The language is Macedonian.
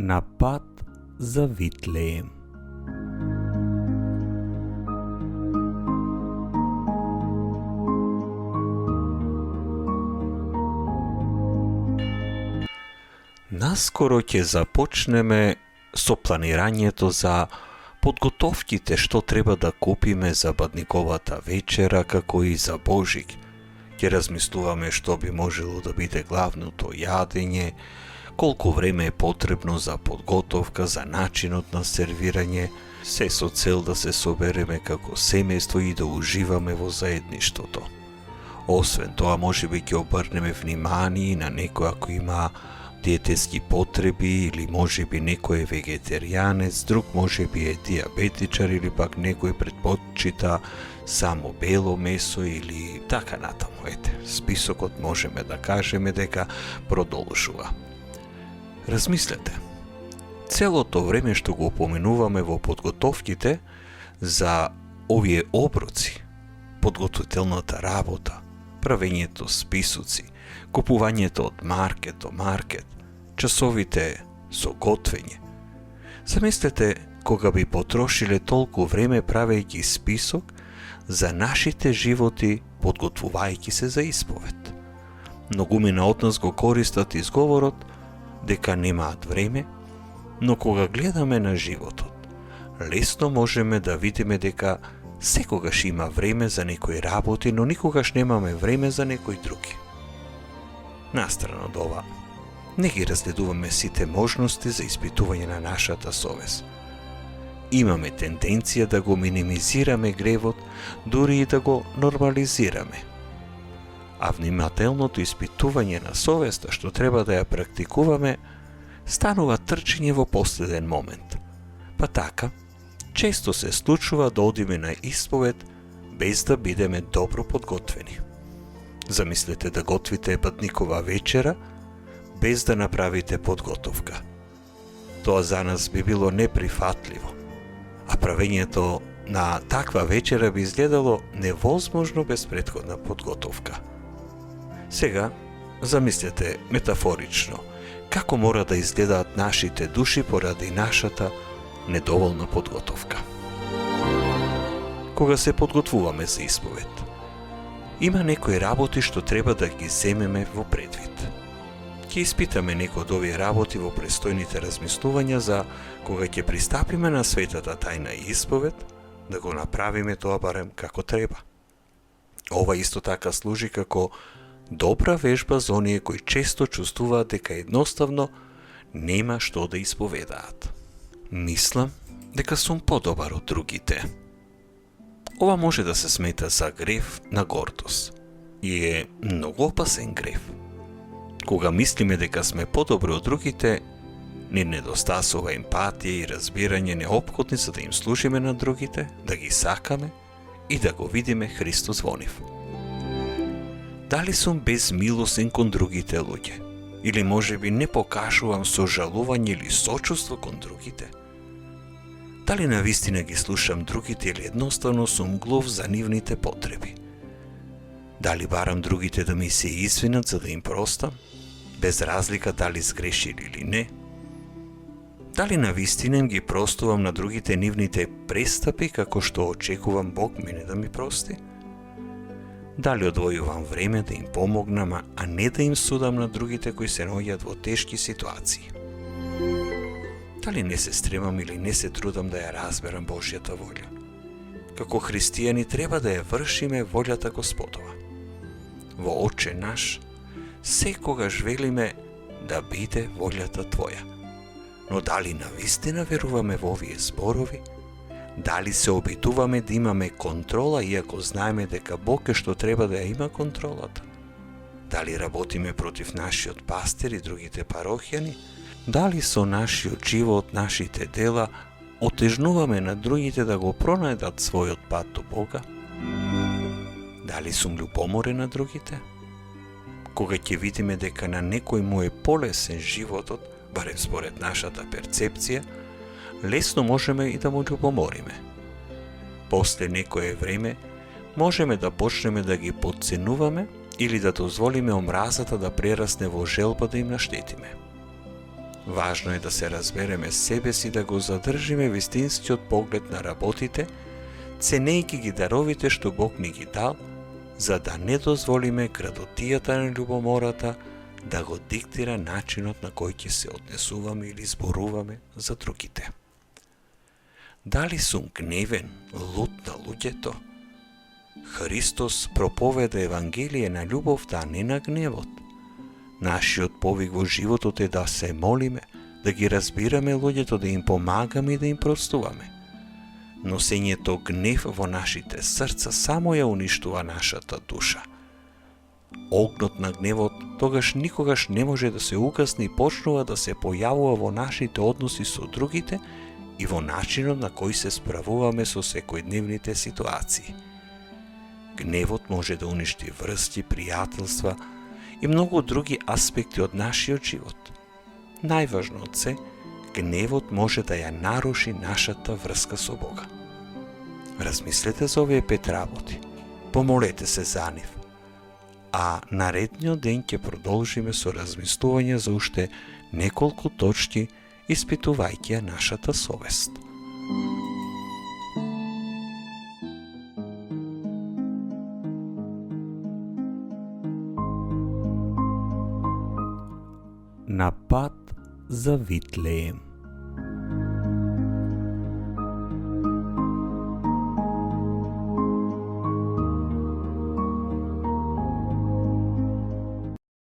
на пат за Витлеем. Наскоро ќе започнеме со планирањето за подготовките што треба да купиме за бадниковата вечера, како и за Божик. Ќе размислуваме што би можело да биде главното јадење, колку време е потребно за подготовка, за начинот на сервирање, се со цел да се собереме како семејство и да уживаме во заедништвото. Освен тоа, можеби ќе обрнеме внимание на некој ако има диететски потреби или можеби некој е вегетаријанец, друг можеби е диабетичар или пак некој предпочита само бело месо или така натаму. Списокот можеме да кажеме дека продолжува. Размислете. Целото време што го упоменуваме во подготовките за овие оброци, подготвителната работа, правењето списоци, купувањето од маркет до маркет, часовите со готвење. Замислете кога би потрошиле толку време правејќи список за нашите животи, подготвувајќи се за исповед. Многумина од нас го користат изговорот дека немаат време, но кога гледаме на животот, лесно можеме да видиме дека секогаш има време за некои работи, но никогаш немаме време за некои други. Настрана од ова, не ги разгледуваме сите можности за испитување на нашата совест. Имаме тенденција да го минимизираме гревот, дури и да го нормализираме. А внимателното испитување на совеста што треба да ја практикуваме, станува трчење во последен момент. Па така, често се случува да одиме на исповед без да бидеме добро подготвени. Замислете да готвите бадникова вечера без да направите подготовка. Тоа за нас би било неприфатливо, а правењето на таква вечера би изгледало невозможно без претходна подготовка. Сега, замислете метафорично, како мора да изгледаат нашите души поради нашата недоволна подготовка. Кога се подготвуваме за исповед, има некои работи што треба да ги земеме во предвид. Ќе испитаме некои од овие работи во престојните размислувања за кога ќе пристапиме на светата тајна исповед, да го направиме тоа барем како треба. Ова исто така служи како добра вежба за оние кои често чувствуваат дека едноставно нема што да исповедаат. Мислам дека сум подобар од другите. Ова може да се смета за грев на гордост и е многу опасен грев. Кога мислиме дека сме подобри од другите, не недостасува емпатија и разбирање неопходни за да им служиме на другите, да ги сакаме и да го видиме Христос во нив. Дали сум безмилосен кон другите луѓе? Или можеби не покажувам сожалување или сочувство кон другите? Дали навистина ги слушам другите или едноставно сум глув за нивните потреби? Дали барам другите да ми се извинат за да им простам, без разлика дали сгрешили или не? Дали навистина им ги простувам на другите нивните престапи како што очекувам Бог мене да ми прости? Дали одвојувам време да им помогнам, а не да им судам на другите кои се наоѓаат во тешки ситуации? Дали не се стремам или не се трудам да ја разберам Божјата волја? Како христијани треба да ја вршиме волјата Господова. Во Отче наш, секогаш велиме да биде волјата Твоја. Но дали навистина веруваме во овие зборови? Дали се обидуваме да имаме контрола, иако знаеме дека Бог е што треба да ја има контролата? Дали работиме против нашиот пастир и другите парохијани? Дали со нашиот живот, нашите дела, отежнуваме на другите да го пронајдат својот пат до Бога? Дали сум љубоморен на другите? Кога ќе видиме дека на некој му е полесен животот, барем според нашата перцепција, лесно можеме и да му љубомориме. После некое време, можеме да почнеме да ги потценуваме или да дозволиме омразата да прерасне во желба да им наштетиме. Важно е да се разбереме себе си, да го задржиме вистинскиот поглед на работите, ценејќи ги даровите што Бог ни ги дал, за да не дозволиме градотијата на љубомората да го диктира начинот на кој ќе се однесуваме или зборуваме за другите. Дали сум гневен, лут на луѓето? Христос проповеда Евангелие на љубовта, а не на гневот. Нашиот повик во животот е да се молиме, да ги разбираме луѓето, да им помагаме и да им простуваме. Носењето гнев во нашите срца само ја уништува нашата душа. Огнот на гневот тогаш никогаш не може да се угасни и почнува да се појавува во нашите односи со другите и во начинот на кој се справуваме со секојдневните ситуации. Гневот може да уништи врсти, пријателства и многу други аспекти од нашиот живот. Најважно од се, гневот може да ја наруши нашата врска со Бога. Размислете за овие 5 работи, помолете се за нив, а наредниот ден ќе продолжиме со размислување за уште неколку точки, испитувајќи ја нашата совест. На пат за Витлеем.